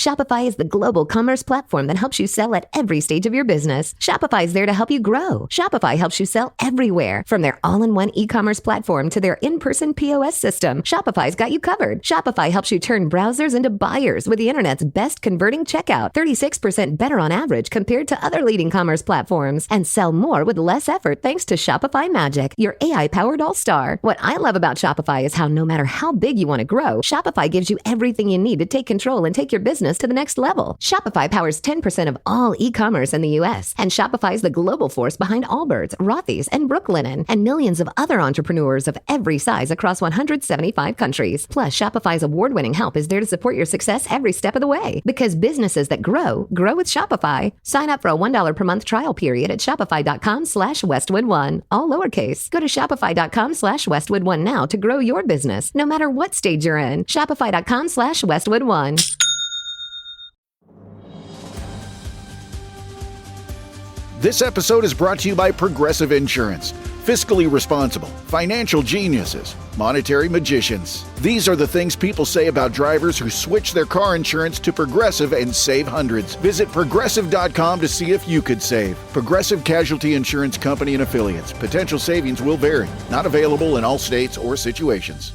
Shopify is the global commerce platform that helps you sell at every stage of your business. Shopify is there to help you grow. Shopify helps you sell everywhere, from their all-in-one e-commerce platform to their in-person POS system. Shopify's got you covered. Shopify helps you turn browsers into buyers with the internet's best converting checkout, 36% better on average compared to other leading commerce platforms, and sell more with less effort thanks to Shopify Magic, your AI-powered all-star. What I love about Shopify is how no matter how big you want to grow, Shopify gives you everything you need to take control and take your business to the next level. Shopify powers 10% of all e-commerce in the U.S., and Shopify is the global force behind Allbirds, Rothy's, and Brooklinen, and millions of other entrepreneurs of every size across 175 countries. Plus, Shopify's award-winning help is there to support your success every step of the way. Because businesses that grow with Shopify. Sign up for a $1 per month trial period at shopify.com/Westwood1, all lowercase. Go to shopify.com/Westwood1 now to grow your business, no matter what stage you're in. Shopify.com/Westwood1. This episode is brought to you by Progressive Insurance. Fiscally responsible, financial geniuses, monetary magicians. These are the things people say about drivers who switch their car insurance to Progressive and save hundreds. Visit Progressive.com to see if you could save. Progressive Casualty Insurance Company and Affiliates. Potential savings will vary. Not available in all states or situations.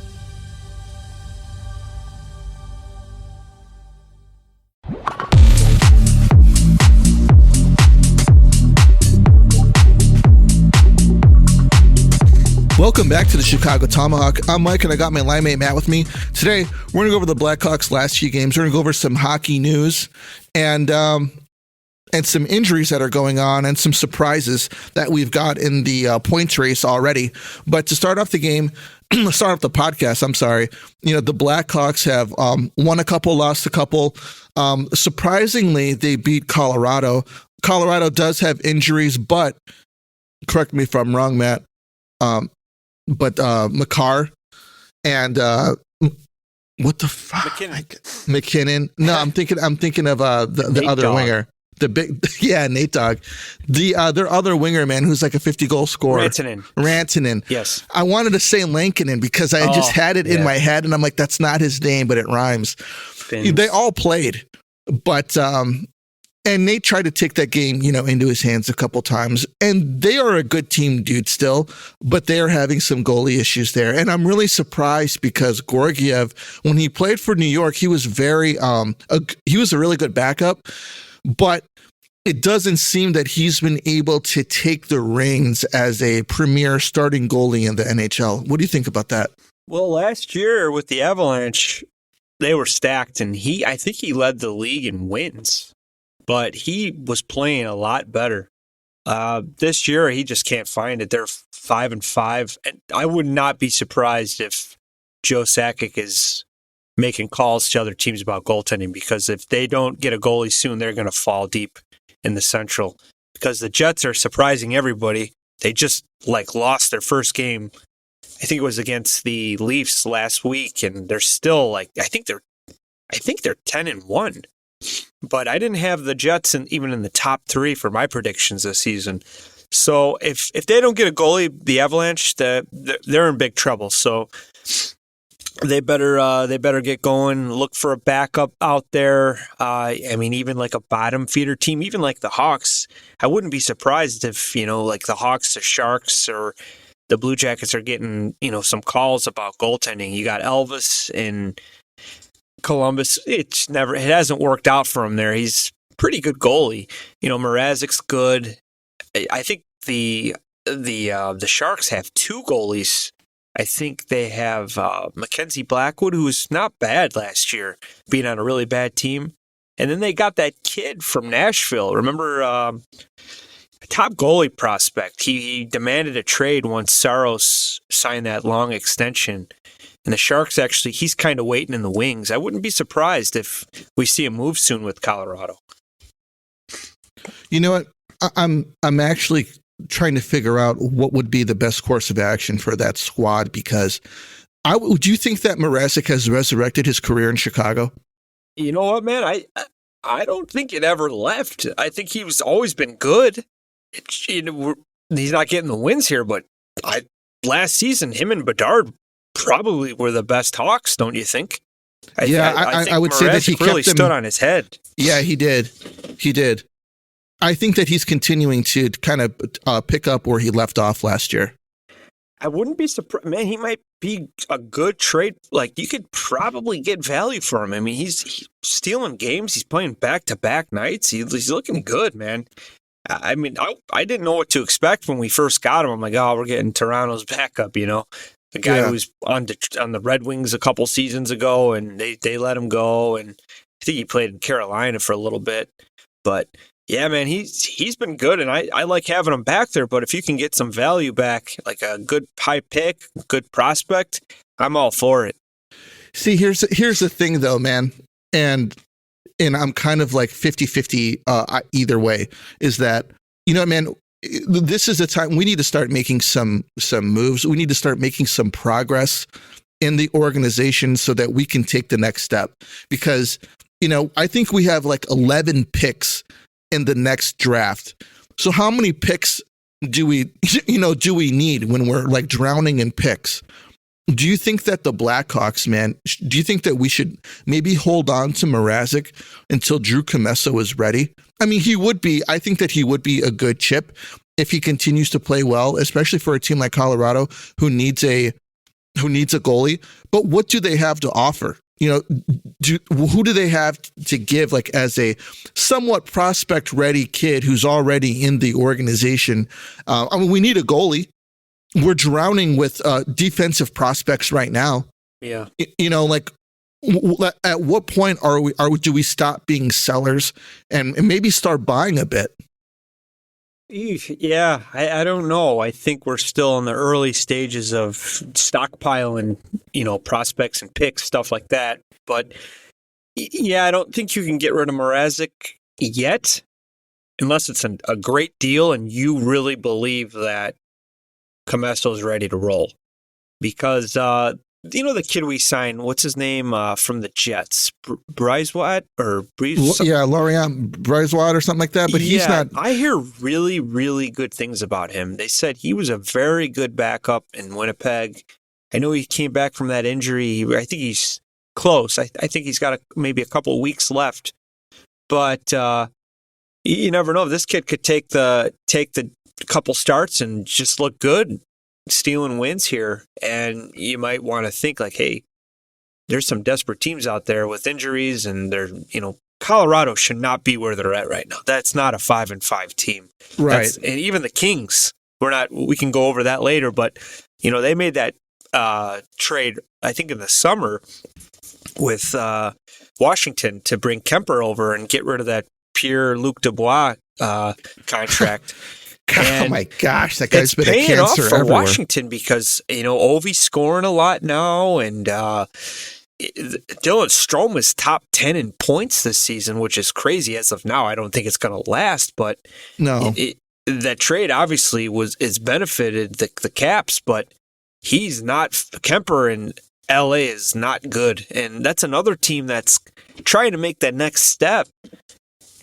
Welcome back to the Chicago Tomahawk. I'm Mike, and I got my line mate Matt with me. Today, we're going to go over the Blackhawks' last few games. We're going to go over some hockey news and some injuries that are going on and some surprises that we've got in the points race already. But to start off the game, start off the podcast, the Blackhawks have won a couple, lost a couple. Surprisingly, they beat Colorado. Colorado does have injuries, but correct me if I'm wrong, Matt. But Makar and what the fuck? McKinnon. No, I'm thinking of the other Dog. Winger. The big Nate Dogg. Their other winger, man, who's like a 50-goal scorer. Rantanen. Yes. I wanted to say Lankinen because I just had it in my head, and I'm like, that's not his name, but it rhymes. Fins. They all played, but and Nate tried to take that game, into his hands a couple times. And they are a good team, dude, still, but they are having some goalie issues there. And I'm really surprised because Georgiev, when he played for New York, he was he was a really good backup, but it doesn't seem that he's been able to take the reins as a premier starting goalie in the NHL. What do you think about that? Well, last year with the Avalanche, they were stacked, and I think he led the league in wins. But he was playing a lot better. This year, he just can't find it. They're 5-5. And I would not be surprised if Joe Sakic is making calls to other teams about goaltending, because if they don't get a goalie soon, they're going to fall deep in the Central. Because the Jets are surprising everybody. They just lost their first game. I think it was against the Leafs last week, and they're still I think they're 10-1. But I didn't have the Jets even in the top 3 for my predictions this season. So if they don't get a goalie, the Avalanche, they're in big trouble. So they better get going. Look for a backup out there. Even like a bottom feeder team, even like the Hawks. I wouldn't be surprised if the Hawks, the Sharks, or the Blue Jackets are getting some calls about goaltending. You got Elvis and Columbus. It hasn't worked out for him there. He's pretty good goalie. Mrazek's good. I think the Sharks have 2 goalies. I think they have Mackenzie Blackwood, who was not bad last year, being on a really bad team. And then they got that kid from Nashville. Remember, a top goalie prospect. He demanded a trade once Saros signed that long extension. And the Sharks he's kind of waiting in the wings. I wouldn't be surprised if we see a move soon with Colorado. You know what? I'm actually trying to figure out what would be the best course of action for that squad, because do you think that Mrazek has resurrected his career in Chicago? You know what, man? I don't think it ever left. I think he's always been good. He's not getting the wins here, but last season, him and Bedard probably were the best Hawks, don't you think? I would say that he really kept him, stood on his head. Yeah, he did. I think that he's continuing to kind of pick up where he left off last year. I wouldn't be surprised. Man, he might be a good trade. Like, you could probably get value for him. I mean, he's stealing games. He's playing back-to-back nights. He's looking good, man. I mean, I didn't know what to expect when we first got him. I'm like, oh, we're getting Toronto's backup, the guy who was on the Red Wings a couple seasons ago, and they let him go. And I think he played in Carolina for a little bit. But yeah, man, he's been good, and I like having him back there. But if you can get some value back, like a good high pick, good prospect, I'm all for it. See, here's the thing, though, man, and I'm kind of like 50-50 either way. Is that man, this is the time we need to start making some moves. We need to start making some progress in the organization so that we can take the next step. Because I think we have like 11 picks in the next draft. So how many picks do we need when we're like drowning in picks? Do you think that the Blackhawks, man, do you think that we should maybe hold on to Mrazek until Drew Commesso is ready? I mean, I think that he would be a good chip if he continues to play well, especially for a team like Colorado who needs a goalie. But what do they have to offer? Who do they have to give, like, as a somewhat prospect ready kid who's already in the organization? I mean, we need a goalie. We're drowning with defensive prospects right now. Yeah. At what point do we stop being sellers and maybe start buying a bit? Yeah, I don't know. I think we're still in the early stages of stockpiling, prospects and picks, stuff like that. But yeah, I don't think you can get rid of Mrazek yet, unless it's a great deal and you really believe that Comesso's ready to roll. Because the kid we signed, what's his name from the Jets, Brisewat or Breeze? Yeah, Laurent Brisewat or something like that. But he's not. I hear really, really good things about him. They said he was a very good backup in Winnipeg. I know he came back from that injury. I think he's close. I think he's got maybe a couple of weeks left. But you never know. This kid could take the couple starts and just look good, stealing wins here. And you might want to think like, hey, there's some desperate teams out there with injuries, and Colorado should not be where they're at right now. That's not a 5-5 team. Right. And even the Kings, we can go over that later, but they made that trade, I think in the summer with Washington to bring Kemper over and get rid of that Pierre-Luc Dubois contract. Oh my gosh, that guy's been a cancer off for everywhere. Washington because Ovi's scoring a lot now, and Dylan Strome is top 10 in points this season, which is crazy as of now. I don't think it's going to last, but no, that trade obviously is benefited the Caps, but he's not. Kemper in LA is not good, and that's another team that's trying to make that next step.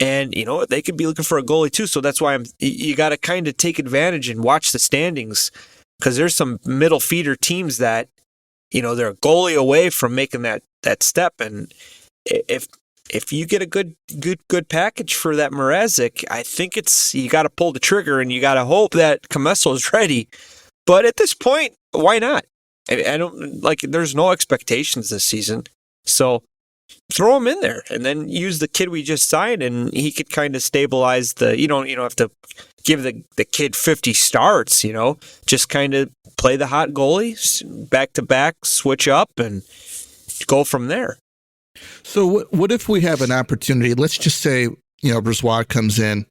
And they could be looking for a goalie too, so that's why you got to kind of take advantage and watch the standings, because there's some middle feeder teams that they're a goalie away from making that step. And if you get a good package for that Mrazek, I think you got to pull the trigger and you got to hope that Commesso is ready. But at this point, why not? I don't there's no expectations this season, so throw him in there and then use the kid we just signed, and he could kind of stabilize you don't have to give the kid 50 starts, just kind of play the hot goalie back to back, switch up and go from there. So what if we have an opportunity? Let's just say, Brisewat comes in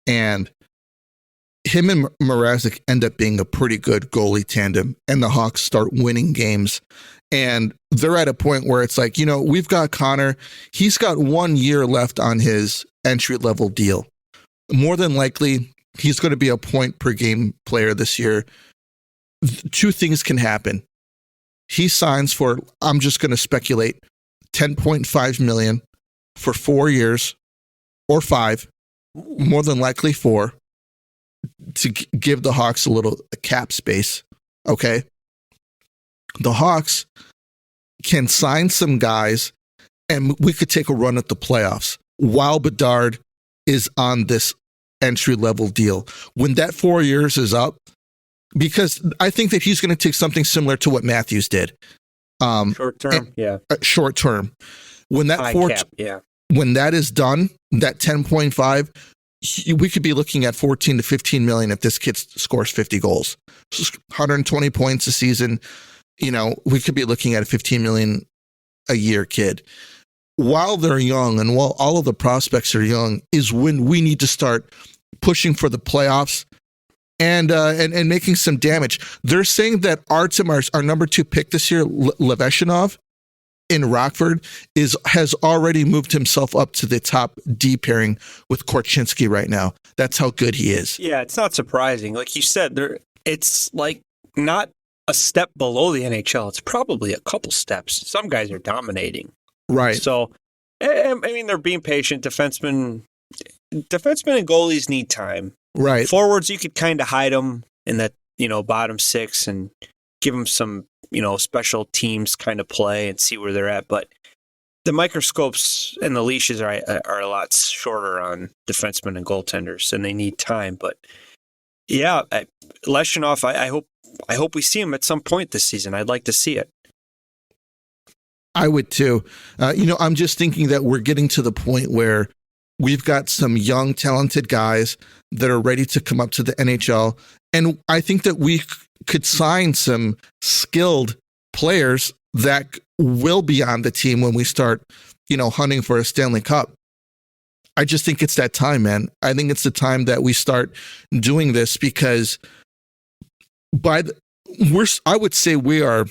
and him and Mrazek end up being a pretty good goalie tandem, and the Hawks start winning games. And they're at a point where it's like, we've got Connor. He's got 1 year left on his entry-level deal. More than likely, he's going to be a point-per-game player this year. Two things can happen. He signs for, I'm just going to speculate, $10.5 million for 4 years, or 5, more than likely 4, to give the Hawks a little cap space, okay? The Hawks can sign some guys and we could take a run at the playoffs while Bedard is on this entry-level deal. When that 4 years is up, because I think that he's going to take something similar to what Matthews did. Short term, yeah. Short term. When that when that is done, that 10.5, we could be looking at 14 to 15 million if this kid scores 50 goals. 120 points a season, we could be looking at a 15 million a year kid. While they're young and while all of the prospects are young is when we need to start pushing for the playoffs and making some damage. They're saying that Artem, our number 2 pick this year, Leveshinov in Rockford, has already moved himself up to the top D pairing with Korchinski right now. That's how good he is. Yeah, it's not surprising. Like you said, it's like not a step below the NHL. It's probably a couple steps. Some guys are dominating. Right. So, I mean, they're being patient. Defensemen and goalies need time. Right. Forwards, you could kind of hide them in that, bottom 6 and give them some, special teams kind of play and see where they're at. But the microscopes and the leashes are a lot shorter on defensemen and goaltenders, and they need time. But yeah, Leshinov, I hope we see him at some point this season. I'd like to see it. I would too. I'm just thinking that we're getting to the point where we've got some young, talented guys that are ready to come up to the NHL. And I think that we could sign some skilled players that will be on the team when we start, hunting for a Stanley Cup. I just think it's that time, man. I think it's the time that we start doing this because I would say we are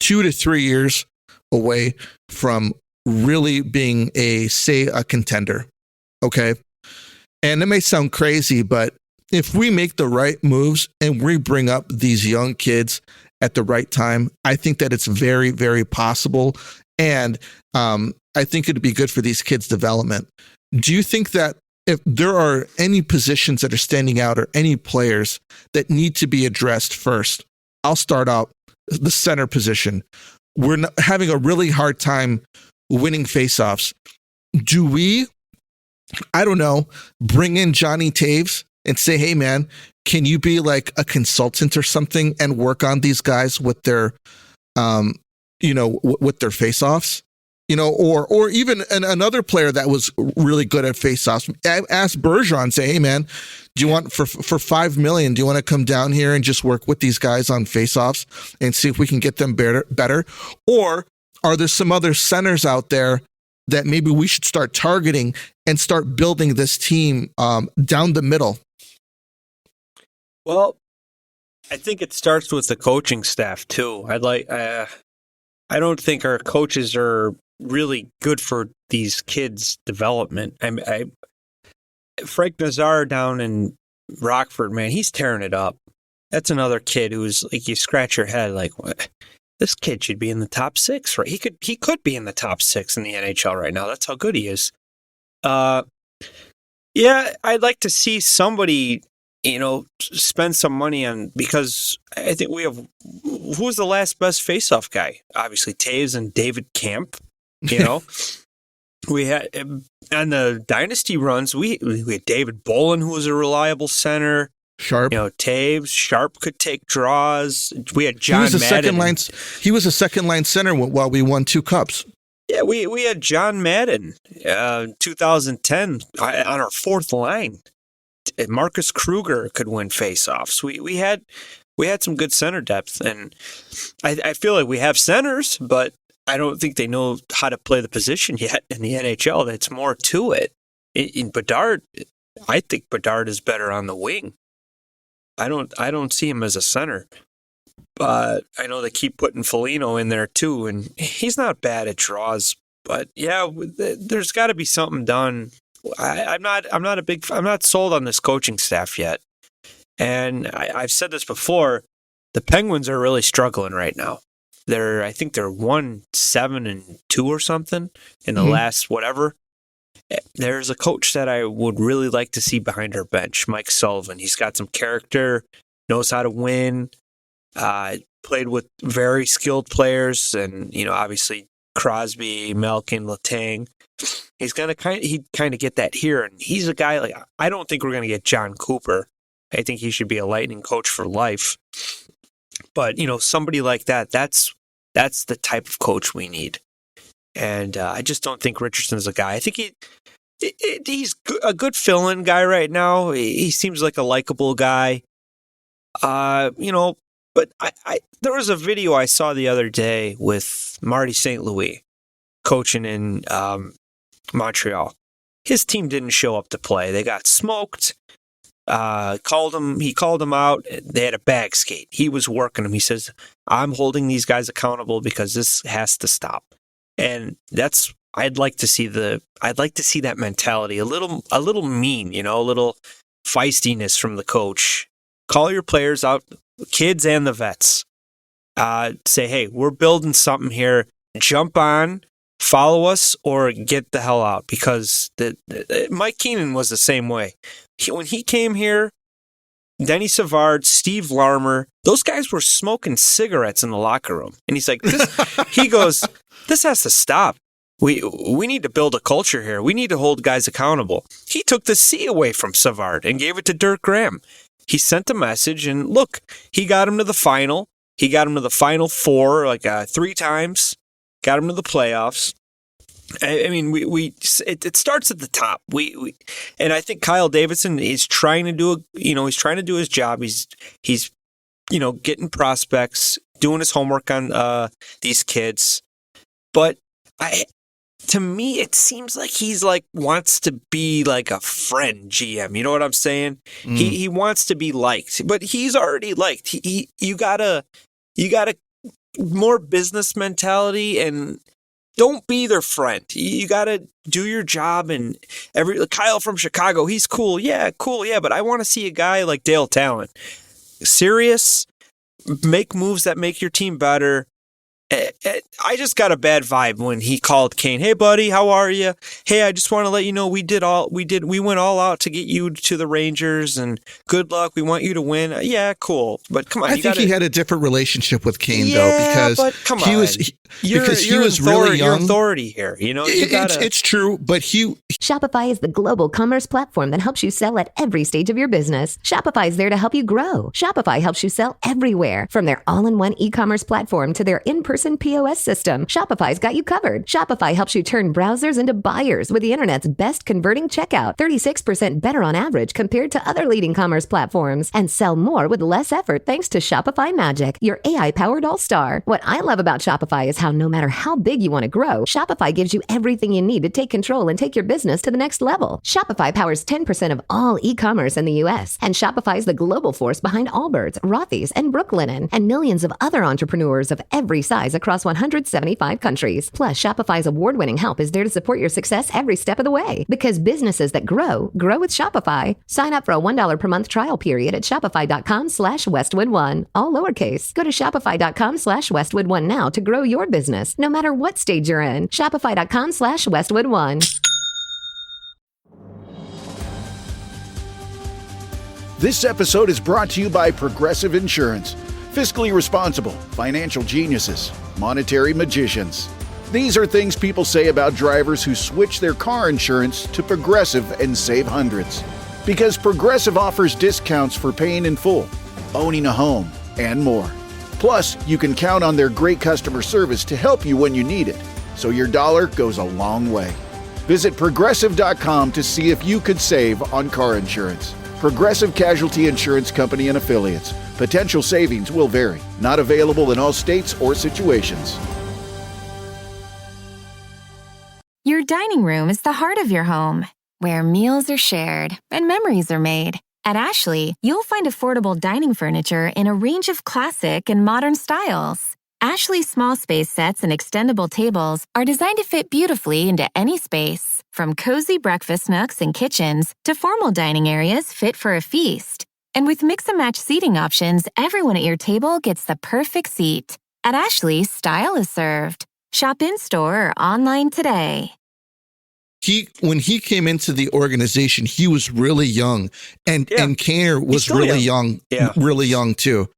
2 to 3 years away from really being a contender. Okay. And it may sound crazy, but if we make the right moves and we bring up these young kids at the right time, I think that it's very, very possible. And I think it'd be good for these kids' development. Do you think that if there are any positions that are standing out or any players that need to be addressed first? I'll start out the center position. We're having a really hard time winning faceoffs. Do we, I don't know, bring in Johnny Taves and say, hey, man, can you be like a consultant or something and work on these guys with their, with their faceoffs? Or even another player that was really good at faceoffs. Ask Bergeron, say, hey, man, do you want for $5 million? Do you want to come down here and just work with these guys on faceoffs and see if we can get them better? Or are there some other centers out there that maybe we should start targeting and start building this team down the middle? Well, I think it starts with the coaching staff too. I don't think our coaches are really good for these kids' development. Frank Nazar down in Rockford, man, he's tearing it up. That's another kid who's like, you scratch your head like, what? This kid should be in the top 6, right? He could be in the top 6 in the NHL right now. That's how good he is. Yeah, I'd like to see somebody, spend some money on, because I think we have, who's the last best faceoff guy? Obviously Taves and David Camp. We had on the dynasty runs, we had David Bolin, who was a reliable center. Sharp, Taves, Sharp could take draws. We had John Madden. He was a second line center while we won 2 cups. Yeah, we had John Madden, 2010 on our 4th line. Marcus Kruger could win faceoffs. We had some good center depth, and I feel like we have centers, but I don't think they know how to play the position yet in the NHL. That's more to it. In Bedard, I think Bedard is better on the wing. I don't see him as a center, but I know they keep putting Foligno in there too, and he's not bad at draws. But yeah, there's got to be something done. I'm not sold on this coaching staff yet, and I've said this before. The Penguins are really struggling right now. I think they're 1-7-2 or something in the last whatever. There's a coach that I would really like to see behind our bench, Mike Sullivan. He's got some character, knows how to win. played with very skilled players, and obviously Crosby, Malkin, Letang. He's gonna kind of get that here, and he's a guy like I don't think we're gonna get John Cooper. I think he should be a Lightning coach for life. But somebody like that, that's the type of coach we need. And I just don't think Richardson's a guy. I think he's a good fill-in guy right now. He seems like a likable guy. But there was a video I saw the other day with Marty St. Louis coaching in Montreal. His team didn't show up to play. They got smoked. He called him out. They had a bag skate. He was working them. He says, I'm holding these guys accountable because this has to stop. And I'd like to see that mentality, a little mean, a little feistiness from the coach. Call your players out, kids and the vets. Say, hey, we're building something here. Jump on, follow us, or get the hell out. Because Mike Keenan was the same way. When he came here, Denny Savard, Steve Larmer, those guys were smoking cigarettes in the locker room. And he's like, he goes, this has to stop. We need to build a culture here. We need to hold guys accountable. He took the C away from Savard and gave it to Dirk Graham. He sent a message, and look, he got him to the final. He got him to the Final Four like 3 times. Got him to the playoffs. I mean, it starts at the top. And I think Kyle Davidson is trying to do his job. He's getting prospects, doing his homework on these kids. But to me, it seems like he's wants to be like a friend GM. You know what I'm saying? He wants to be liked, but he's already liked. You gotta more business mentality, and don't be their friend. You gotta do your job. And Kyle from Chicago, he's cool. Yeah, but I want to see a guy like Dale Talon, serious, make moves that make your team better. I just got a bad vibe when he called Kane. Hey, buddy, how are you? Hey, I just want to let you know we went all out to get you to the Rangers, and good luck. We want you to win. Yeah, cool. But come on, I think he had a different relationship with Kane though, because but come on. He was really young. You're authority here. It's true, but Shopify is the global commerce platform that helps you sell at every stage of your business. Shopify is there to help you grow. Shopify helps you sell everywhere, from their all-in-one e-commerce platform to their in-person POS system. Shopify's got you covered. Shopify helps you turn browsers into buyers with the internet's best converting checkout, 36% better on average compared to other leading commerce platforms, and sell more with less effort thanks to Shopify Magic, your AI-powered all-star. What I love about Shopify is how no matter how big you want to grow, Shopify gives you everything you need to take control and take your business to the next level. Shopify powers 10% of all e-commerce in the U.S., and Shopify is the global force behind Allbirds, Rothy's, and Brooklinen, and millions of other entrepreneurs of every size across 175 countries. Plus, Shopify's award-winning help is there to support your success every step of the way. Because businesses that grow with Shopify. Sign up for a $1 per month trial period at shopify.com/Westwood1. All lowercase. Go to shopify.com/Westwood1 now to grow your business, no matter what stage you're in. Shopify.com/Westwood1. This episode is brought to you by Progressive Insurance. Fiscally responsible, financial geniuses, monetary magicians. These are things people say about drivers who switch their car insurance to Progressive and save hundreds. Because Progressive offers discounts for paying in full, owning a home, and more. Plus, you can count on their great customer service to help you when you need it, so your dollar goes a long way. Visit Progressive.com to see if you could save on car insurance. Progressive Casualty Insurance Company and Affiliates. Potential savings will vary. Not available in all states or situations. Your dining room is the heart of your home, where meals are shared and memories are made. At Ashley, you'll find affordable dining furniture in a range of classic and modern styles. Ashley's small space sets and extendable tables are designed to fit beautifully into any space, from cozy breakfast nooks and kitchens to formal dining areas fit for a feast. And with mix-and-match seating options, everyone at your table gets the perfect seat. At Ashley, style is served. Shop in-store or online today. When he came into the organization, he was really young, and Kaner was really young too.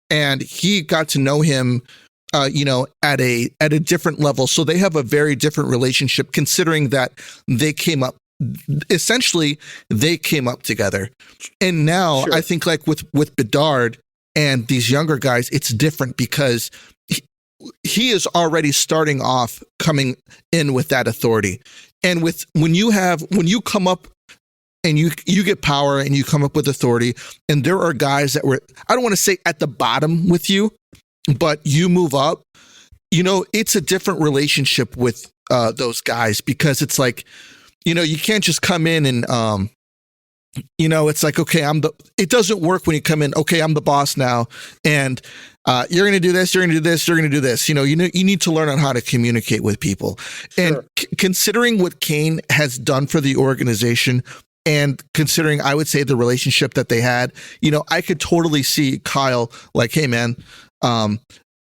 and he got to know him, at a different level. So they have a very different relationship, considering that they came up together. And now I think like with Bedard and these younger guys, it's different because he is already starting off coming in with that authority. And when you come up and you get power and you come up with authority, and there are guys that were, I don't want to say at the bottom with you, but you move up, it's a different relationship with those guys, because it's like, you can't just come in and, it's like, okay, it doesn't work when you come in, okay, I'm the boss now, and you're going to do this, you're going to do this, you're going to do this. You need to learn on how to communicate with people. Sure. And considering what Kane has done for the organization, and considering, I would say, the relationship that they had, I could totally see Kyle like, hey, man,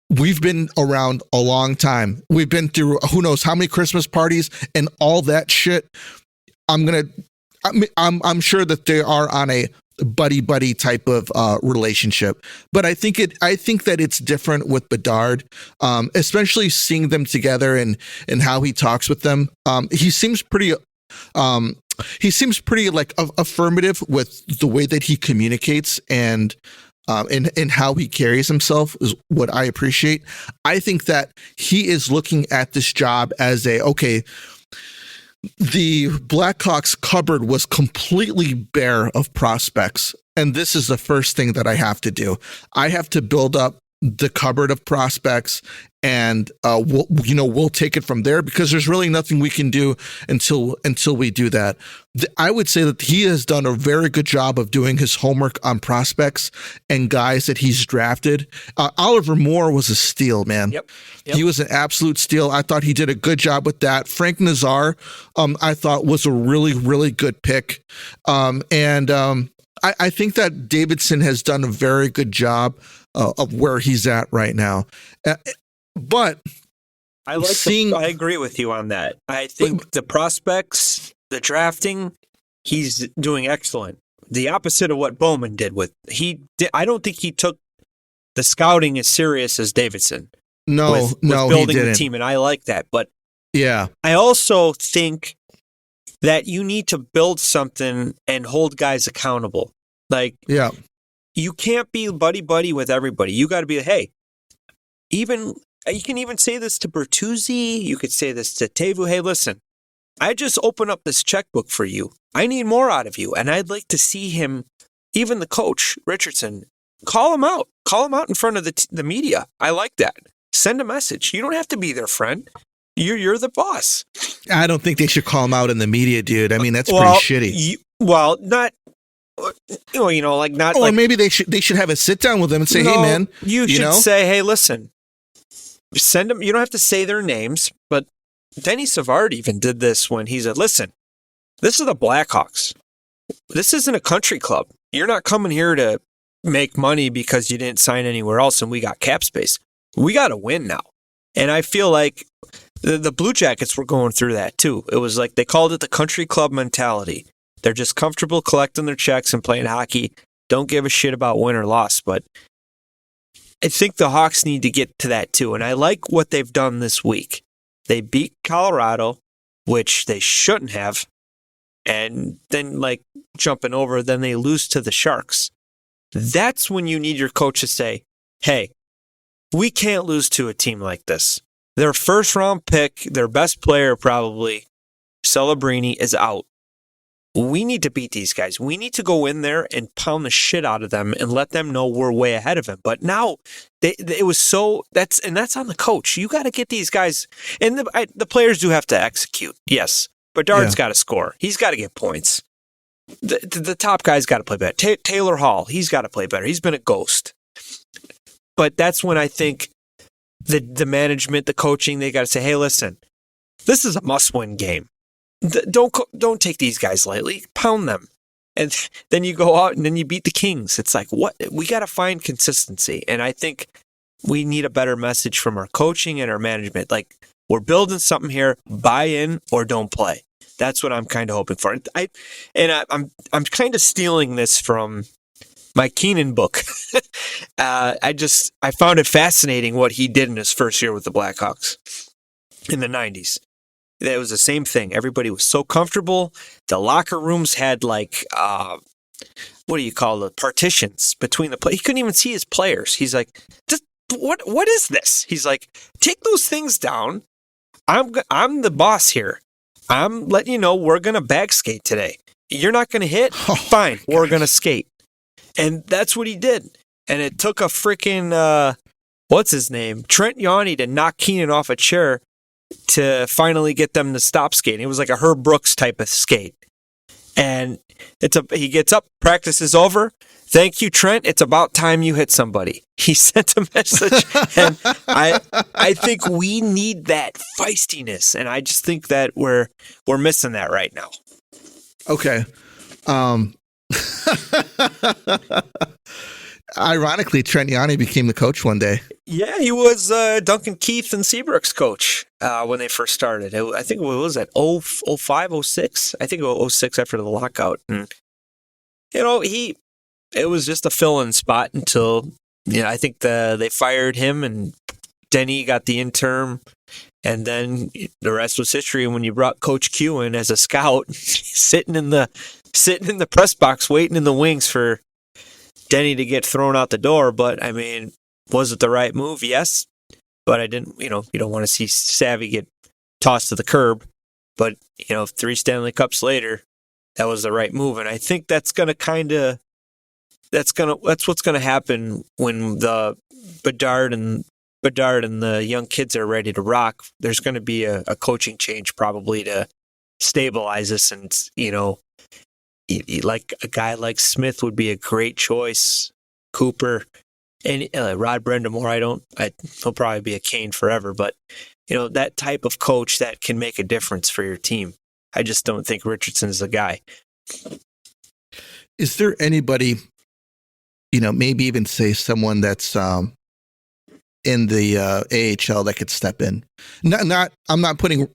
we've been around a long time. We've been through who knows how many Christmas parties and all that shit. I'm sure that they are on a buddy type of relationship, but I think that it's different with Bedard, especially seeing them together and how he talks with them. He seems pretty like affirmative with the way that he communicates and how he carries himself is what I appreciate. I think that he is looking at this job as okay, the Blackhawks cupboard was completely bare of prospects, and this is the first thing that I have to do. I have to build up the cupboard of prospects, and we'll take it from there, because there's really nothing we can do until we do that. I would say that he has done a very good job of doing his homework on prospects and guys that he's drafted. Oliver Moore was a steal, man. Yep. He was an absolute steal. I thought he did a good job with that. Frank Nazar, I thought was a really, really good pick. I think that Davidson has done a very good job of where he's at right now. But I agree with you on that. I think the prospects, the drafting, he's doing excellent. The opposite of what Bowman did I don't think he took the scouting as serious as Davidson. No, building he didn't. the team, and I like that. But yeah, I also think that you need to build something and hold guys accountable. Like, yeah, you can't be buddy with everybody. You got to be, hey, you can even say this to Bertuzzi. You could say this to Teuvo. Hey, listen, I just opened up this checkbook for you. I need more out of you. And I'd like to see him, even the coach, Richardson, call him out. Call him out in front of the media. I like that. Send a message. You don't have to be their friend. You're the boss. I don't think they should call him out in the media, dude. I mean, that's pretty shitty. Not... not. Or maybe they should have a sit down with them and say, "Hey, man, you should say, hey, listen, send them." You don't have to say their names, but Denny Savard even did this when he said, "Listen, this is the Blackhawks. This isn't a country club. You're not coming here to make money because you didn't sign anywhere else, and we got cap space. We got to win now." And I feel like the Blue Jackets were going through that too. It was like they called it the country club mentality. They're just comfortable collecting their checks and playing hockey. Don't give a shit about win or loss. But I think the Hawks need to get to that too. And I like what they've done this week. They beat Colorado, which they shouldn't have. And then jumping over, then they lose to the Sharks. That's when you need your coach to say, hey, we can't lose to a team like this. Their first round pick, their best player probably, Celebrini, is out. We need to beat these guys. We need to go in there and pound the shit out of them and let them know we're way ahead of them. But now it was that's on the coach. You got to get these guys, and the players do have to execute. Yes, Bedard's got to score. He's got to get points. The top guy's got to play better. Taylor Hall, he's got to play better. He's been a ghost. But that's when I think the management, the coaching, they got to say, hey, listen, this is a must-win game. Don't take these guys lightly. Pound them. And then you go out and then you beat the Kings. It's like, what? We got to find consistency. And I think we need a better message from our coaching and our management. Like, we're building something here. Buy in or don't play. That's what I'm kind of hoping for. I'm kind of stealing this from my Keenan book. I found it fascinating what he did in his first year with the Blackhawks in the 90s. It was the same thing. Everybody was so comfortable. The locker rooms had like, what do you call the partitions between the play? He couldn't even see his players. He's like, what is this? He's like, take those things down. I'm the boss here. I'm letting you know we're going to back skate today. You're not going to hit? Fine, we're going to skate. And that's what he did. And it took a freaking, what's his name? Trent Yawney to knock Keenan off a chair to finally get them to stop skating. It was like a Herb Brooks type of skate. And he gets up, practice is over. Thank you, Trent. It's about time you hit somebody. He sent a message. And I think we need that feistiness. And I just think that we're missing that right now. Okay. Ironically, Trent Yawney became the coach one day. Yeah, he was Duncan Keith and Seabrook's coach when they first started. I think, what was that, 05, 06? I think 06 after the lockout. And, it was just a fill-in spot until, I think they fired him and Denny got the interim. And then the rest was history. And when you brought Coach Q in as a scout, sitting in the press box, waiting in the wings for Denny to get thrown out the door. But I mean, was it the right move? Yes. But I didn't, you don't want to see Savvy get tossed to the curb. But, 3 Stanley Cups later, that was the right move. And I think that's what's going to happen when the Bedard and the young kids are ready to rock. There's going to be a coaching change probably to stabilize this. And, like a guy like Smith would be a great choice. Cooper and Rod Brendamore, he'll probably be a Kane forever, but that type of coach that can make a difference for your team. I just don't think Richardson's the guy. Is there anybody, maybe even say someone that's in the AHL that could step in? I'm not putting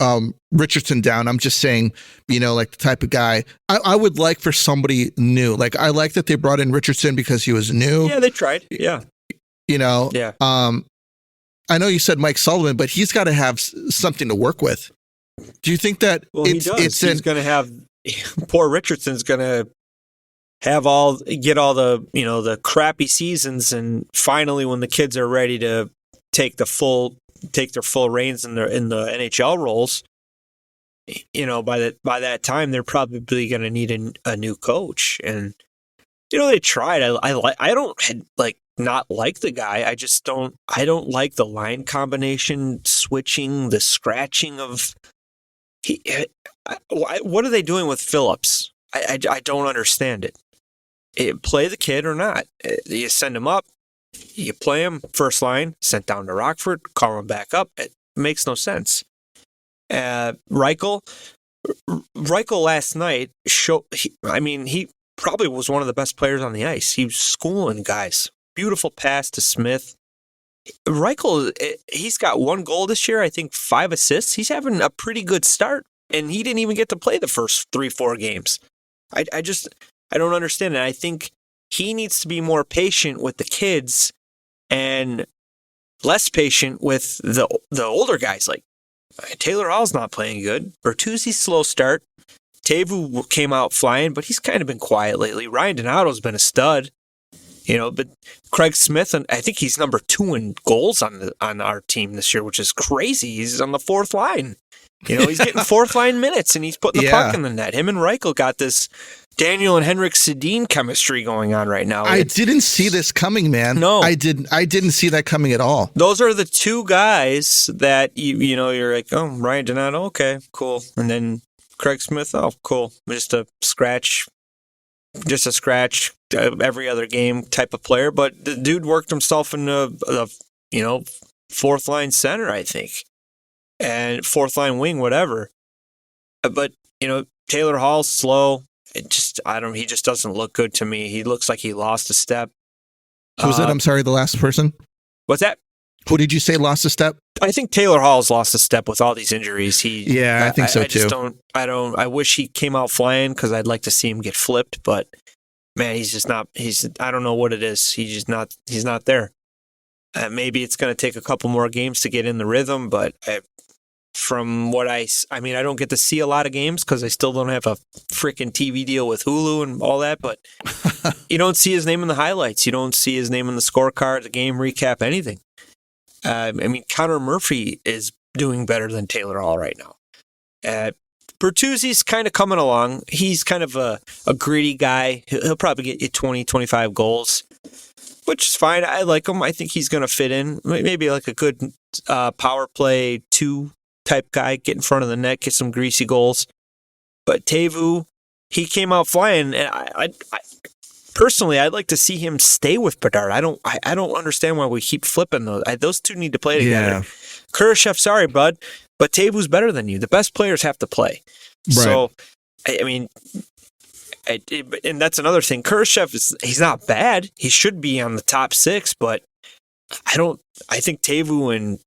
Richardson down. I'm just saying, like the type of guy I would like for somebody new. Like I like that they brought in Richardson because he was new. Yeah, they tried. Yeah. Yeah. I know you said Mike Sullivan, but he's got to have something to work with. Do you think that he does? He's going to have poor Richardson's going to get all the the crappy seasons, and finally when the kids are ready to take their full reins in the NHL roles, by that time they're probably going to need a new coach. And they tried. I don't not like the guy. I don't like the line combination switching, the scratching of what are they doing with Phillips? I don't understand it. Play the kid or not. You send him up, you play him first line, sent down to Rockford, call him back up. It makes no sense. Reichel last night he probably was one of the best players on the ice. He was schooling guys. Beautiful pass to Smith. Reichel, he's got 1 goal this year, I think 5 assists. He's having a pretty good start, and he didn't even get to play the first 3-4 games. I don't understand it. I think he needs to be more patient with the kids and less patient with the older guys. Like Taylor Hall's not playing good. Bertuzzi's slow start. Teuvo came out flying, but he's kind of been quiet lately. Ryan Donato's been a stud. But Craig Smith, and I think he's number 2 in goals on our team this year, which is crazy. He's on the 4th line. He's getting 4th line minutes, and he's putting the puck in the net. Him and Reichel got this Daniel and Henrik Sedin chemistry going on right now. I didn't see this coming, man. No, I didn't see that coming at all. Those are the 2 guys that you're like, oh, Ryan Donato, okay, cool, and then Craig Smith, oh, cool, just a scratch every other game type of player. But the dude worked himself in the 4th line center, I think, and 4th line wing, whatever. But Taylor Hall's slow. He just doesn't look good to me. He looks like he lost a step. Who was that? I'm sorry, the last person? What's that? Who did you say lost a step? I think Taylor Hall's lost a step with all these injuries. I think so too. I wish he came out flying because I'd like to see him get flipped, but man, he's just not. I don't know what it is. He's not there. Maybe it's going to take a couple more games to get in the rhythm, but from what I mean, I don't get to see a lot of games because I still don't have a freaking TV deal with Hulu and all that, but you don't see his name in the highlights. You don't see his name in the scorecard, the game recap, anything. I mean, Connor Murphy is doing better than Taylor Hall right now. Bertuzzi's kind of coming along. He's kind of a gritty guy. He'll probably get you 20, 25 goals, which is fine. I like him. I think he's going to fit in. Maybe like a good power play 2 type guy, get in front of the net, get some greasy goals. But Teuvo, he came out flying, and I personally, I'd like to see him stay with Bedard. I don't understand why we keep flipping those. Those two need to play together. Yeah. Kurashev, sorry, bud, but Teuvo's better than you. The best players have to play. Right. So, I mean, and that's another thing. Kurashev he's not bad. He should be on the top 6, but I think Teuvo and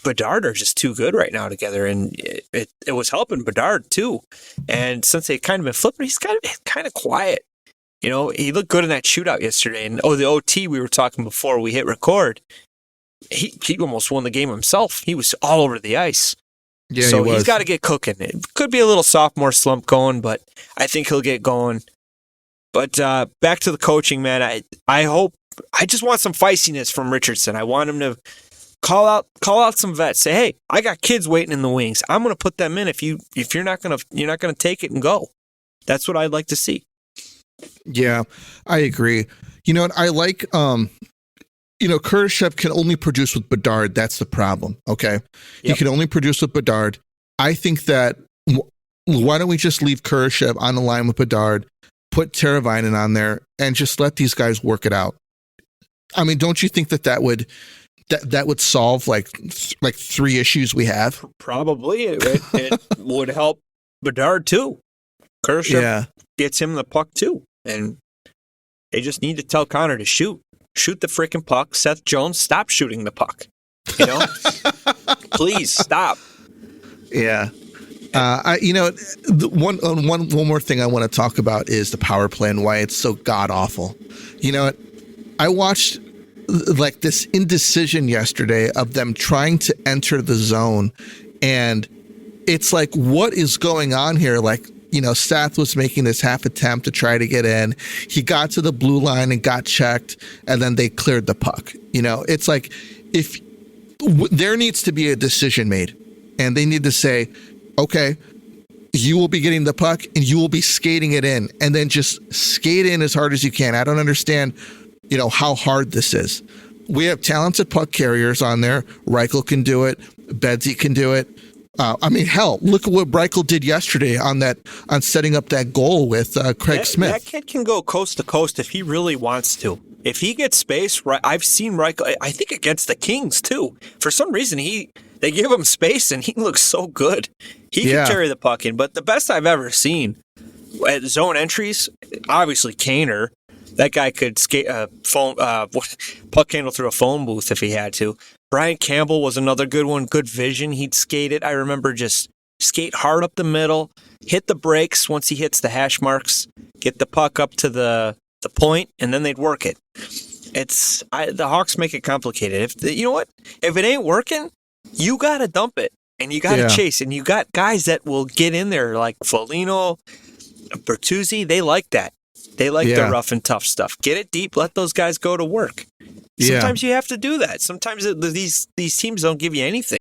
Bedard are just too good right now together, and it was helping Bedard too. And since they kind of been flipping, he's kind of quiet. You know, he looked good in that shootout yesterday. And the OT we were talking before we hit record, he almost won the game himself. He was all over the ice. Yeah, so he's got to get cooking. It could be a little sophomore slump going, but I think he'll get going. But back to the coaching, man. I just want some feistiness from Richardson. I want him to call out some vets. Say, hey, I got kids waiting in the wings. I'm going to put them in. If you're not gonna take it and go. That's what I'd like to see. Yeah, I agree. You know what? I like, Kurashev can only produce with Bedard. That's the problem. Okay. Yep. He can only produce with Bedard. I think that why don't we just leave Kurashev on the line with Bedard, put Teravainen on there, and just let these guys work it out? I mean, don't you think that would solve like 3 issues we have? Probably. It would help Bedard too. Kurashev gets him the puck too. And they just need to tell Connor to shoot the freaking puck. Seth Jones, stop shooting the puck. You know, please stop. Yeah. One more thing I want to talk about is the power play and why it's so god awful. You know, I watched like this indecision yesterday of them trying to enter the zone, and it's like, what is going on here? Like, Seth was making this half attempt to try to get in. He got to the blue line and got checked, and then they cleared the puck. It's like, if there needs to be a decision made, and they need to say, okay, you will be getting the puck and you will be skating it in, and then just skate in as hard as you can. I don't understand, how hard this is. We have talented puck carriers on there. Reichel can do it. Bedsy can do it. Hell, look at what Reichel did yesterday on setting up that goal with Craig Smith. That kid can go coast to coast if he really wants to. If he gets space, I've seen Reichel, I think against the Kings too. For some reason, they give him space and he looks so good. He can carry the puck in. But the best I've ever seen at zone entries, obviously Kaner. That guy could skate puck handle through a phone booth if he had to. Brian Campbell was another good one. Good vision. He'd skate it. I remember just skate hard up the middle, hit the brakes once he hits the hash marks, get the puck up to the point, and then they'd work it. The Hawks make it complicated. You know what? If it ain't working, you got to dump it, and you got to chase. And you got guys that will get in there like Foligno, Bertuzzi. They like that. They like the rough and tough stuff. Get it deep. Let those guys go to work. Sometimes you have to do that. Sometimes these teams don't give you anything.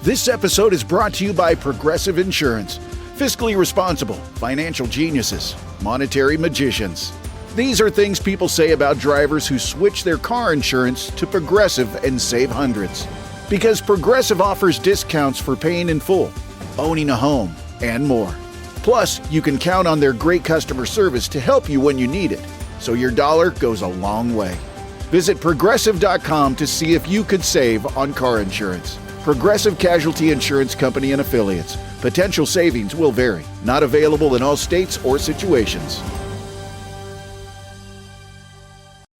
This episode is brought to you by Progressive Insurance. Fiscally responsible, financial geniuses, monetary magicians. These are things people say about drivers who switch their car insurance to Progressive and save hundreds. Because Progressive offers discounts for paying in full, owning a home, and more. Plus, you can count on their great customer service to help you when you need it, so your dollar goes a long way. Visit Progressive.com to see if you could save on car insurance. Progressive Casualty Insurance Company and Affiliates. Potential savings will vary. Not available in all states or situations.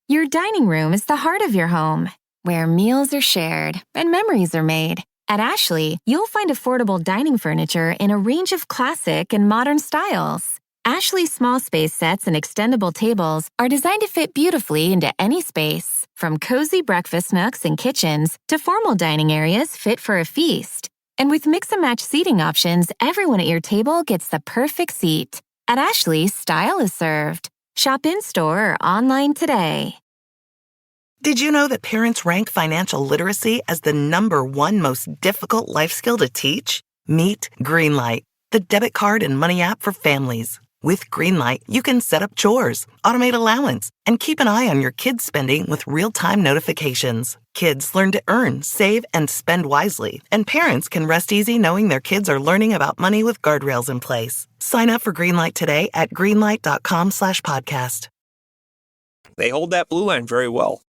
Your dining room is the heart of your home, where meals are shared and memories are made. At Ashley, you'll find affordable dining furniture in a range of classic and modern styles. Ashley's small space sets and extendable tables are designed to fit beautifully into any space, from cozy breakfast nooks and kitchens to formal dining areas fit for a feast. And with mix-and-match seating options, everyone at your table gets the perfect seat. At Ashley, style is served. Shop in-store or online today. Did you know that parents rank financial literacy as the #1 most difficult life skill to teach? Meet Greenlight, the debit card and money app for families. With Greenlight, you can set up chores, automate allowance, and keep an eye on your kids' spending with real-time notifications. Kids learn to earn, save, and spend wisely, and parents can rest easy knowing their kids are learning about money with guardrails in place. Sign up for Greenlight today at greenlight.com/podcast. They hold that blue line very well.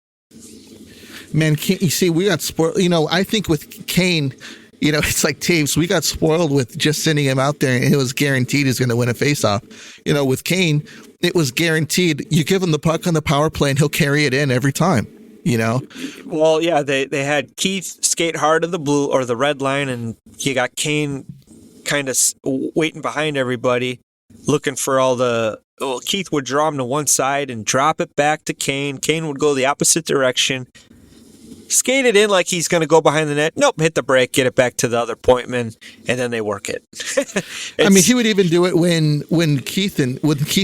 Man, you see, we got spoiled. I think with Kane, it's like Taves. We got spoiled with just sending him out there, and it was guaranteed he's going to win a faceoff. With Kane, it was guaranteed. You give him the puck on the power play, and he'll carry it in every time. Well, yeah, they had Keith skate hard to the blue or the red line, and you got Kane kind of waiting behind everybody, looking for all the. Well, Keith would draw him to one side and drop it back to Kane. Kane would go the opposite direction. Skate it in like he's going to go behind the net. Nope, hit the break, get it back to the other point man, and then they work it. He would even do it when Keith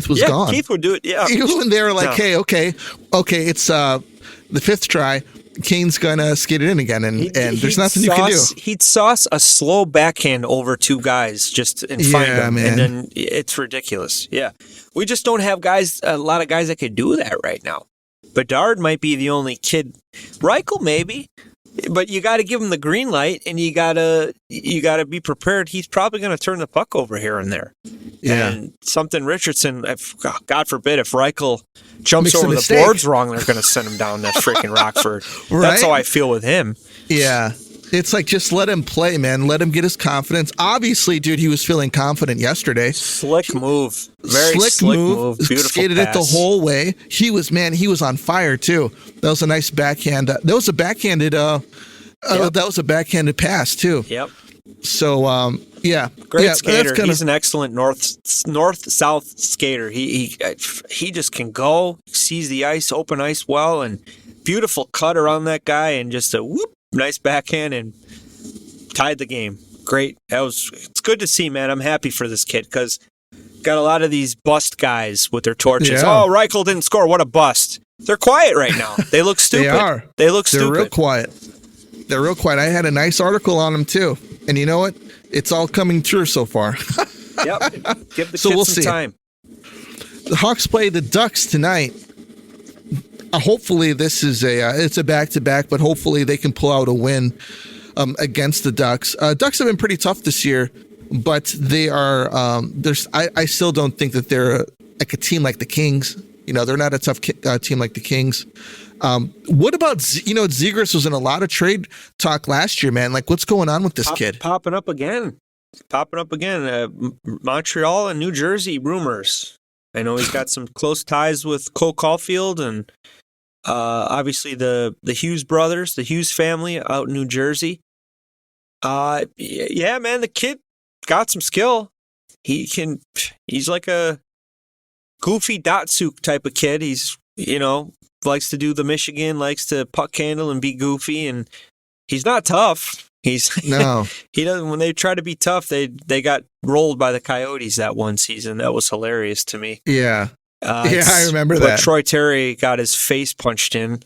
was gone. Keith would do it. Yeah, when they were like, "Hey, okay, it's the fifth try. Kane's gonna skate it in again, and there's nothing you can do." He'd sauce a slow backhand over two guys just and find them, man. And then it's ridiculous. Yeah, we just don't have a lot of guys that could do that right now. Bedard might be the only kid. Reichel maybe, but you got to give him the green light, and you gotta be prepared. He's probably going to turn the puck over here and there. Yeah. And something Richardson, God forbid, if Reichel jumps over the mistake. boards wrong, they're going to send him down to freaking Rockford. Right? That's how I feel with him. Yeah. It's like, just let him play, man. Let him get his confidence. Obviously, dude, he was feeling confident yesterday. Slick move. Very slick move. Beautiful Skated pass. it the whole way. He was on fire, too. That was a nice backhand. That was a backhanded pass, too. Yep. So, yeah. Great skater. He's an excellent north-south skater. He just can go, sees the ice, open ice well, and beautiful cut around that guy, and just a whoop. Nice backhand and tied the game. Great. It's good to see, man. I'm happy for this kid because got a lot of these bust guys with their torches. Yeah. Oh, Reichel didn't score. What a bust. They're quiet right now. They look stupid. They look stupid. They're real quiet. I had a nice article on them too. And you know what? It's all coming true so far. Yep. Give the kids some time. The Hawks play the Ducks tonight. Hopefully this is it's a back-to-back, but hopefully they can pull out a win against the Ducks. Ducks have been pretty tough this year, but they are. I still don't think that they're like a team like the Kings. They're not a tough team like the Kings. What about Zegras was in a lot of trade talk last year, man. Like, what's going on with this kid? Popping up again. Montreal and New Jersey rumors. I know he's got some close ties with Cole Caulfield and obviously the Hughes brothers, the Hughes family out in New Jersey. Yeah, man, the kid got some skill. He's like a goofy Datsuk type of kid. He's, likes to do the Michigan, likes to puck handle and be goofy, and he's not tough. No. He doesn't. When they try to be tough, they got rolled by the Coyotes that one season. That was hilarious to me. Yeah. I remember that. Troy Terry got his face punched in.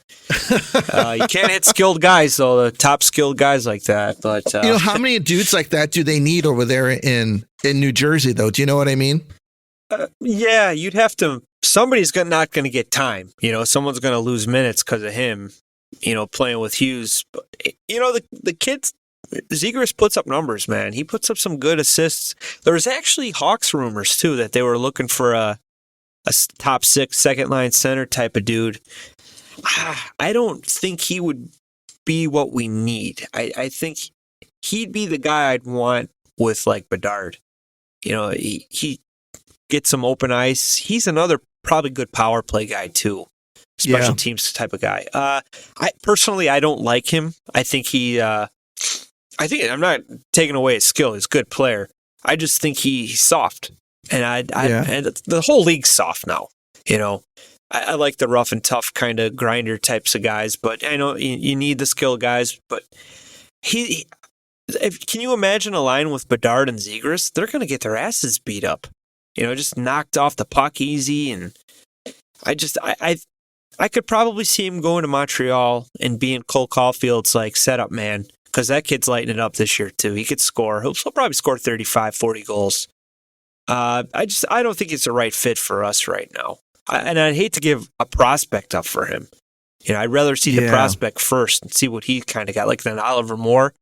You can't hit skilled guys, though, the top skilled guys like that. But how many dudes like that do they need over there in New Jersey, though? Do you know what I mean? Yeah, you'd have to. Somebody's not going to get time. Someone's going to lose minutes because of him. Playing with Hughes. But, the kids. Zegras puts up numbers, man. He puts up some good assists. There was actually Hawks rumors, too, that they were looking for a top six, second-line center type of dude. I don't think he would be what we need. I think he'd be the guy I'd want with, like, Bedard. He gets some open ice. He's another probably good power play guy, too. Special teams type of guy. I don't like him. I think I'm not taking away his skill. He's a good player. I just think he's soft. And and the whole league's soft now. You know, I like the rough and tough kind of grinder types of guys, but I know you need the skill guys. But can you imagine a line with Bedard and Zegras? They're going to get their asses beat up. You know, just knocked off the puck easy. And I could probably see him going to Montreal and being Cole Caulfield's like setup man, because that kid's lighting it up this year too. He could score. He'll probably score 35, 40 goals. I don't think it's the right fit for us right now. And I'd hate to give a prospect up for him. You know, I'd rather see the prospect first and see what he kind of got. Like then Oliver Moore,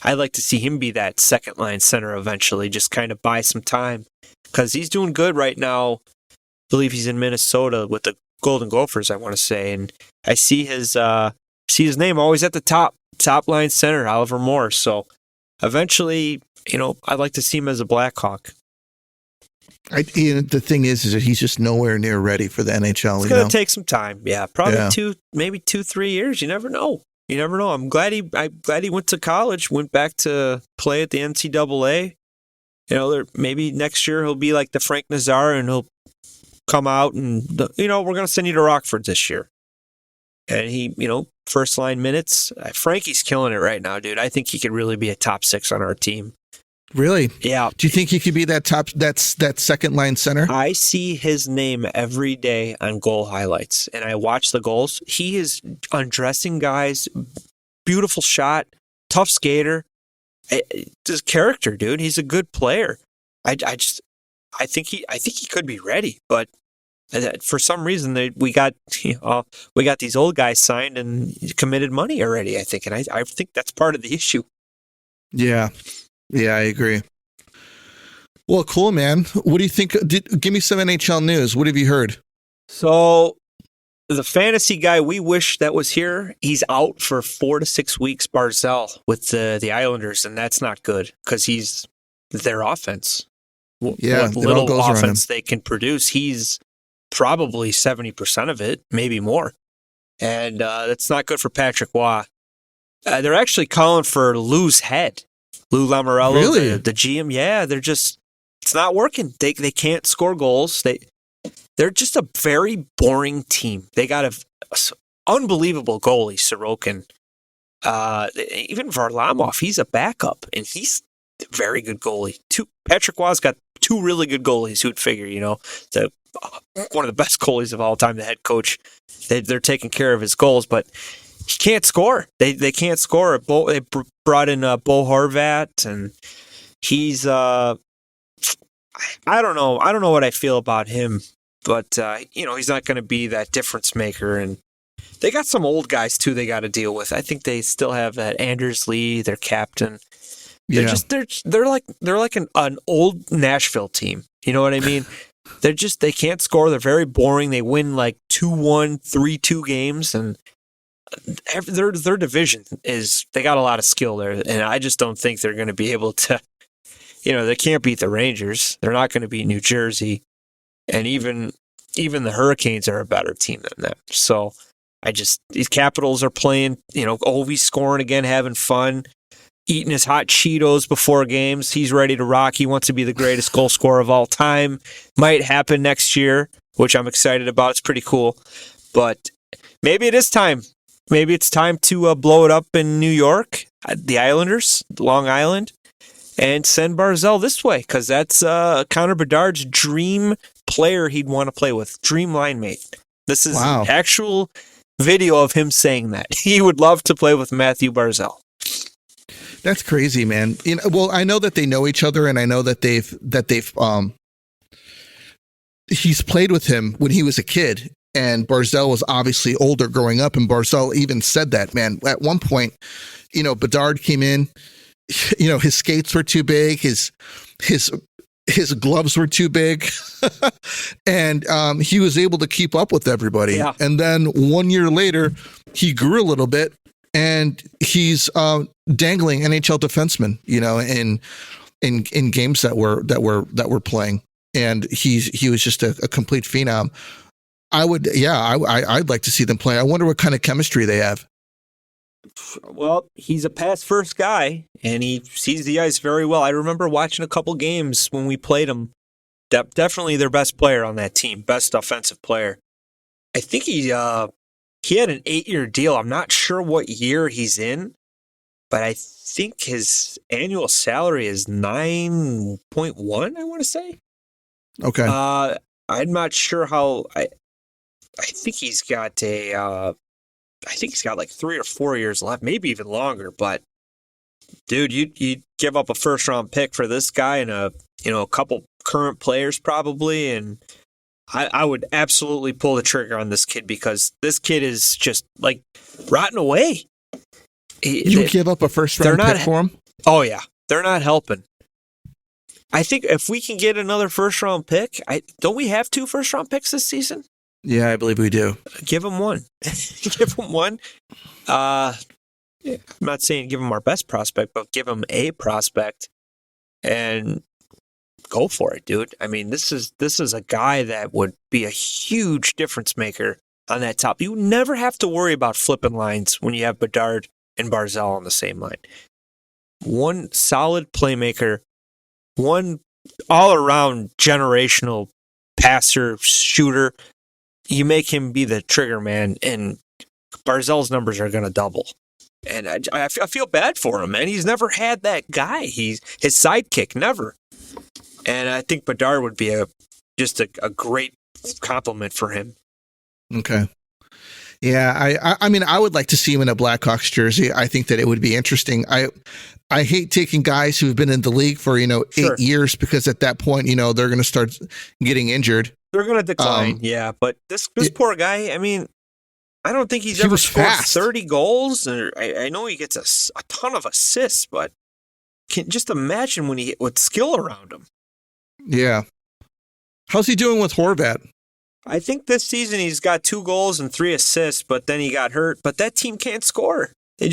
I'd like to see him be that second line center eventually, just kind of buy some time, because he's doing good right now. I believe he's in Minnesota with the Golden Gophers, I want to say, and I see his name always at the top line center, Oliver Moore. So eventually, you know, I'd like to see him as a Blackhawk. The thing is that he's just nowhere near ready for the NHL. It's going to take some time. Yeah, probably 2-3 years. You never know. I'm glad he went to college, went back to play at the NCAA. You know, maybe next year he'll be like the Frank Nazar, and he'll come out and, you know, we're going to send you to Rockford this year. And he, you know, first line minutes. Frankie's killing it right now, dude. I think he could really be a top 6 on our team. Really? Yeah. Do you think he could be that second line center? I see his name every day on goal highlights, and I watch the goals. He is undressing guys. Beautiful shot. Tough skater. His character, dude. He's a good player. I think he could be ready, but for some reason we got these old guys signed and committed money already, I think, and I think that's part of the issue. Yeah, I agree. Well, cool, man. What do you think? Give me some NHL news. What have you heard? So the fantasy guy we wish that was here, he's out for 4 to 6 weeks, Barzal, with the Islanders, and that's not good because he's their offense. Yeah, what little offense they can produce, he's probably 70% of it, maybe more. And that's not good for Patrick Waugh. They're actually calling for Lou's head. Lou Lamoriello, really? the GM. Yeah, it's not working. They can't score goals. They're just a very boring team. They got an unbelievable goalie, Sorokin. Even Varlamov, he's a backup, and he's a very good goalie. Patrick Waugh's got 2 really good goalies. Who'd figure, you know, one of the best goalies of all time, the head coach. They're taking care of his goals, but he can't score. They can't score. They brought in Bo Horvat, and he's I don't know what I feel about him, but you know, he's not going to be that difference maker. And they got some old guys too they got to deal with. I think they still have that Anders Lee, their captain. They're like an old Nashville team. You know what I mean? They can't score. They're very boring. They win like 2-1, 3-2 games, and their division they got a lot of skill there, and I just don't think they're going to be able to. You know, they can't beat the Rangers. They're not going to beat New Jersey, and even the Hurricanes are a better team than them. So these Capitals are playing. You know, Ovi's scoring again, having fun, eating his hot Cheetos before games. He's ready to rock. He wants to be the greatest goal scorer of all time. Might happen next year, which I'm excited about. It's pretty cool, but maybe it is time. Maybe it's time to blow it up in New York, the Islanders, Long Island, and send Barzal this way, because that's Connor Bedard's dream player he'd want to play with, dream line mate. This is actual video of him saying that. He would love to play with Matthew Barzal. That's crazy, man. You know, well, I know that they know each other, and I know that he's played with him when he was a kid. And Barzal was obviously older growing up, and Barzal even said that, man. At one point, you know, Bedard came in, you know, his skates were too big, his gloves were too big, and he was able to keep up with everybody. Yeah. And then 1 year later, he grew a little bit, and he's dangling NHL defensemen, you know, in games that we're playing, and he was just a complete phenom. I'd like to see them play. I wonder what kind of chemistry they have. Well, he's a pass first guy, and he sees the ice very well. I remember watching a couple games when we played him. Definitely their best player on that team, best offensive player. I think he had an 8-year deal. I'm not sure what year he's in, but I think his annual salary is 9.1, I want to say. Okay. I'm not sure how. I think he's got like 3 or 4 years left, maybe even longer. But dude, you give up a first round pick for this guy and a couple current players probably, and I would absolutely pull the trigger on this kid because this kid is just like rotting away. You give up a first round pick for him? Oh yeah, they're not helping. I think if we can get another first round pick, don't we have 2 first round picks this season? Yeah, I believe we do. Give him one. Give him one. I'm not saying give him our best prospect, but give him a prospect and go for it, dude. I mean, this is a guy that would be a huge difference maker on that top. You never have to worry about flipping lines when you have Bedard and Barzal on the same line. One solid playmaker, one all-around generational passer, shooter. You make him be the trigger man, and Barzal's numbers are going to double. And I feel bad for him, man. He's never had that guy. He's his sidekick, never. And I think Bedard would be just a great compliment for him. Okay. Yeah, I mean, I would like to see him in a Blackhawks jersey. I think that it would be interesting. I hate taking guys who've been in the league for, 8 years because at that point, they're going to start getting injured. They're going to decline, yeah. But this poor guy, I mean, I don't think he's ever scored 30 goals. I know he gets a ton of assists, but just imagine with skill around him. Yeah. How's he doing with Horvat? I think this season he's got 2 goals and 3 assists, but then he got hurt. But that team can't score. They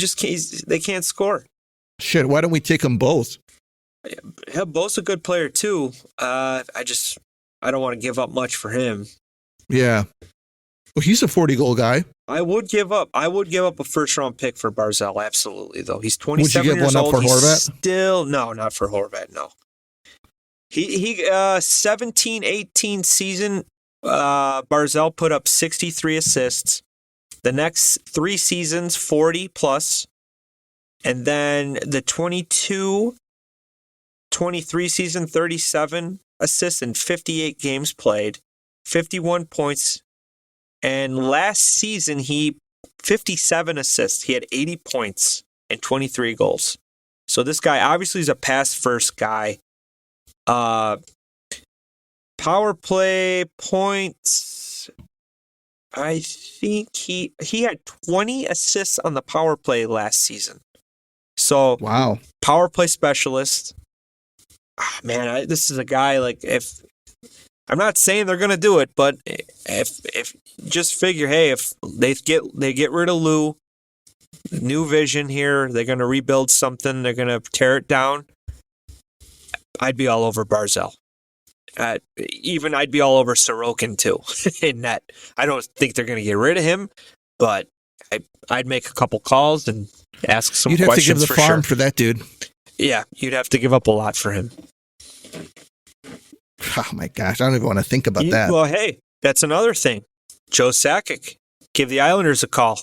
can't score. Shit, why don't we take them both? Yeah, Bo's a good player too. I don't want to give up much for him. Yeah. Well, he's a 40-goal guy. I would give up a first-round pick for Barzal, absolutely, though. He's 27 years old. Would you give one up for Horvat? No, not for Horvat, no. He 17-18 season, Barzal put up 63 assists. The next 3 seasons, 40 plus. And then the 22-23 season, 37 assists in 58 games played, 51 points. And last season, 57 assists. He had 80 points and 23 goals. So this guy obviously is a pass-first guy. Power play points, I think he had 20 assists on the power play last season. So, wow. Power play specialist. Man, this is a guy, like, if I'm not saying they're going to do it, but if just figure, hey, if they get rid of Lou, new vision here, they're going to rebuild something, they're going to tear it down, I'd be all over Barzal. Even I'd be all over Sorokin too in net. I don't think they're going to get rid of him, but I'd make a couple calls and ask some questions. You'd have to give the farm sure. for that dude. Yeah, you'd have to give up a lot for him. Oh my gosh, I don't even want to think about that. Well, hey, that's another thing. Joe Sakic, give the Islanders a call.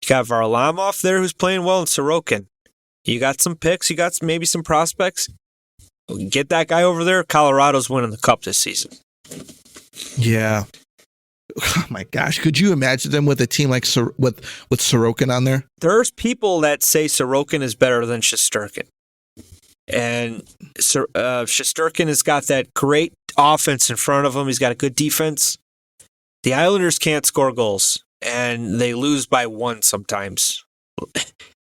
You got Varlamov there who's playing well, and Sorokin. You got some picks, you got maybe some prospects. Get that guy over there. Colorado's winning the cup this season. Yeah. Oh my gosh, could you imagine them with a team like with Sorokin on there? There's people that say Sorokin is better than Shesterkin. And Shesterkin has got that great offense in front of him. He's got a good defense. The Islanders can't score goals, and they lose by 1 sometimes.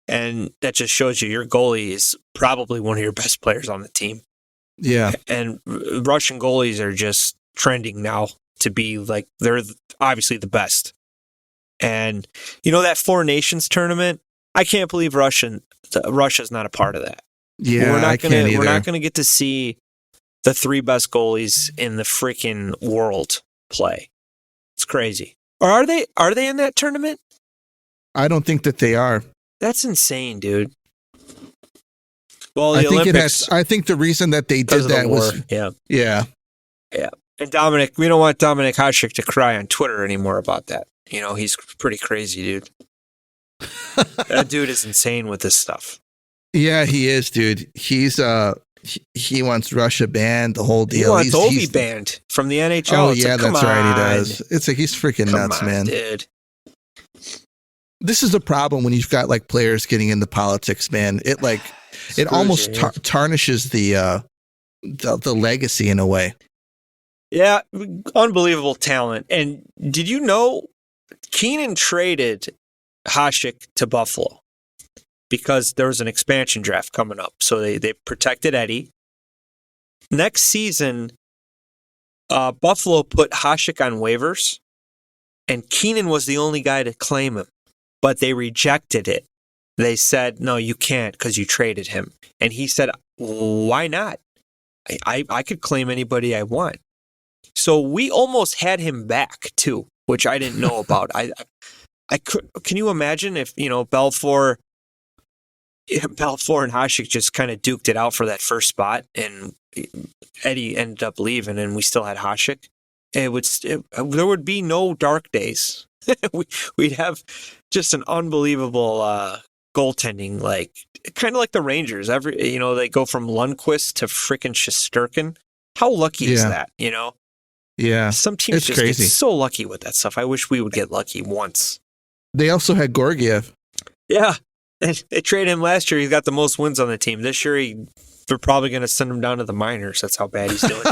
And that just shows you your goalie is probably one of your best players on the team. Yeah. And Russian goalies are just trending now to be like, they're obviously the best. And, that 4 Nations tournament, I can't believe Russia's not a part of that. Yeah, we're not going to get to see the 3 best goalies in the freaking world play. It's crazy. Or are they in that tournament? I don't think that they are. That's insane, dude. Well, I the think Olympics. I think the reason that they did that was yeah. And Dominic, we don't want Dominic Hasek to cry on Twitter anymore about that. You know, he's pretty crazy, dude. That dude is insane with this stuff. Yeah, he is, dude. He's he wants Russia banned, the whole deal. He wants Ovi banned from the NHL. Oh, it's yeah, like, that's come right. He on. does. It's like he's freaking nuts, man. Dude. This is the problem when you've got like players getting into politics, man. It like it almost tarnishes the legacy in a way. Yeah, unbelievable talent. And did you know Keenan traded Hasek to Buffalo because there was an expansion draft coming up. So they protected Eddie. Next season, Buffalo put Hasek on waivers, and Keenan was the only guy to claim him. But they rejected it. They said, no, you can't because you traded him. And he said, why not? I could claim anybody I want. So we almost had him back too, which I didn't know about. I could. Can you imagine if Belfour and Hasek just kind of duked it out for that first spot, and Eddie ended up leaving, and we still had Hasek? There would be no dark days. We'd have just an unbelievable goaltending, like kind of like the Rangers. They go from Lundqvist to freaking Shesterkin. How lucky is that? Yeah, some teams just get so lucky with that stuff. I wish we would get lucky once. They also had Georgiev. Yeah, and they traded him last year. He's got the most wins on the team. This year, they're probably going to send him down to the minors. That's how bad he's doing.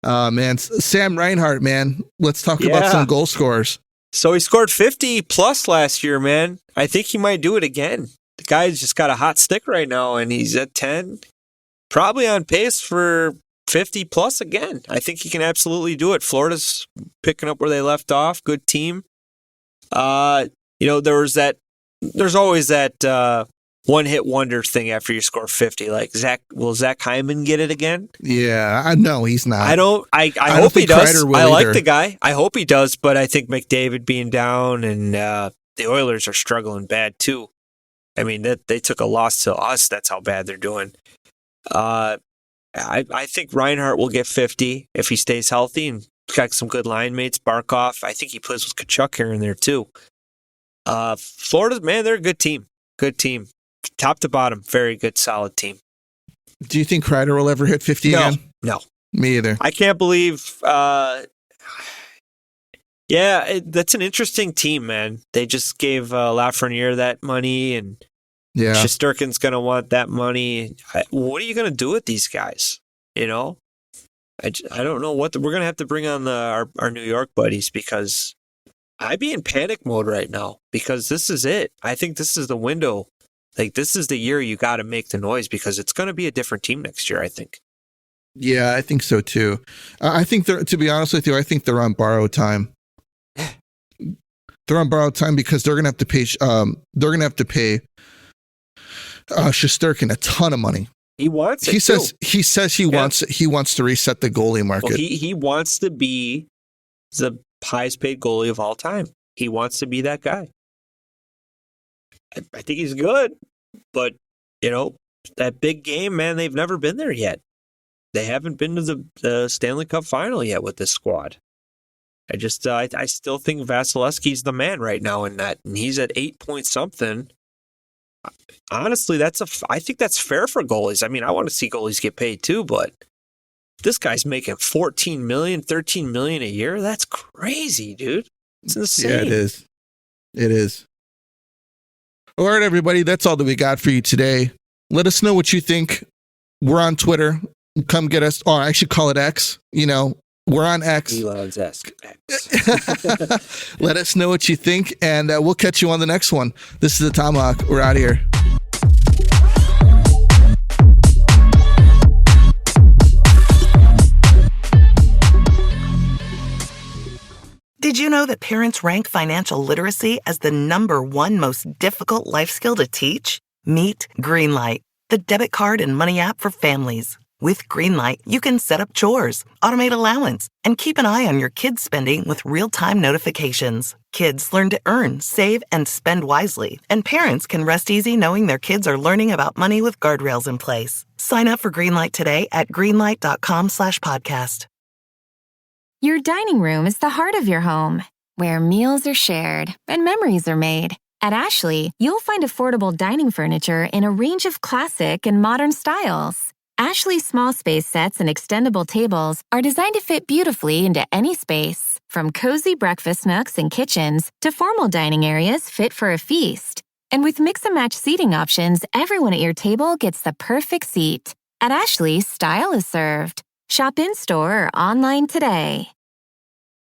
Man, Sam Reinhart, man. Let's talk about some goal scorers. So he scored 50 plus last year, man. I think he might do it again. The guy's just got a hot stick right now, and he's at 10. Probably on pace for 50 plus again. I think he can absolutely do it. Florida's picking up where they left off. Good team. There's always that one-hit wonder thing after you score 50. Like, will Zach Hyman get it again? Yeah, I know he's not. I hope he does. I like the guy. I hope he does, but I think McDavid being down and the Oilers are struggling bad too. I mean, that they took a loss to us. That's how bad they're doing. I think Reinhart will get 50 if he stays healthy and got some good line mates. Barkov, I think he plays with Kachuk here and there too. Florida, man, they're a good team. Good team. Top to bottom, very good, solid team. Do you think Kreider will ever hit 50 again? No. Me either. I can't believe... that's an interesting team, man. They just gave Lafreniere that money, and Shesterkin's going to want that money. What are you going to do with these guys? I don't know what we're going to have to bring on our New York buddies, because I'd be in panic mode right now, because this is it. I think this is the window. Like, this is the year you got to make the noise, because it's going to be a different team next year, I think. Yeah, I think so too. I think to be honest with you, I think they're on borrowed time. They're on borrowed time because they're going to have to pay. They're going to have to pay Shesterkin a ton of money. He wants it. He says he wants to reset the goalie market. Well, he wants to be the highest paid goalie of all time. He wants to be that guy. I think he's good, but that big game, man, they've never been there yet. They haven't been to the Stanley Cup final yet with this squad. I still think Vasilevsky's the man right now in that, and he's at 8 point something. Honestly, I think that's fair for goalies. I mean, I want to see goalies get paid too, but this guy's making $14 million, $13 million a year. That's crazy, dude. It's insane. Yeah, it is. It is. All right, everybody, that's all that we got for you today. Let us know what you think. We're on Twitter. Come get us. Or I should call it X. We're on X. Elon's X. Let us know what you think, and we'll catch you on the next one. This is the Tomahawk. We're out of here. Did you know that parents rank financial literacy as the #1 most difficult life skill to teach? Meet Greenlight, the debit card and money app for families. With Greenlight, you can set up chores, automate allowance, and keep an eye on your kids' spending with real-time notifications. Kids learn to earn, save, and spend wisely, and parents can rest easy knowing their kids are learning about money with guardrails in place. Sign up for Greenlight today at greenlight.com/podcast. Your dining room is the heart of your home, where meals are shared and memories are made. At Ashley, you'll find affordable dining furniture in a range of classic and modern styles. Ashley's small space sets and extendable tables are designed to fit beautifully into any space, from cozy breakfast nooks and kitchens to formal dining areas fit for a feast. And with mix-and-match seating options, everyone at your table gets the perfect seat. At Ashley, style is served. Shop in-store or online today.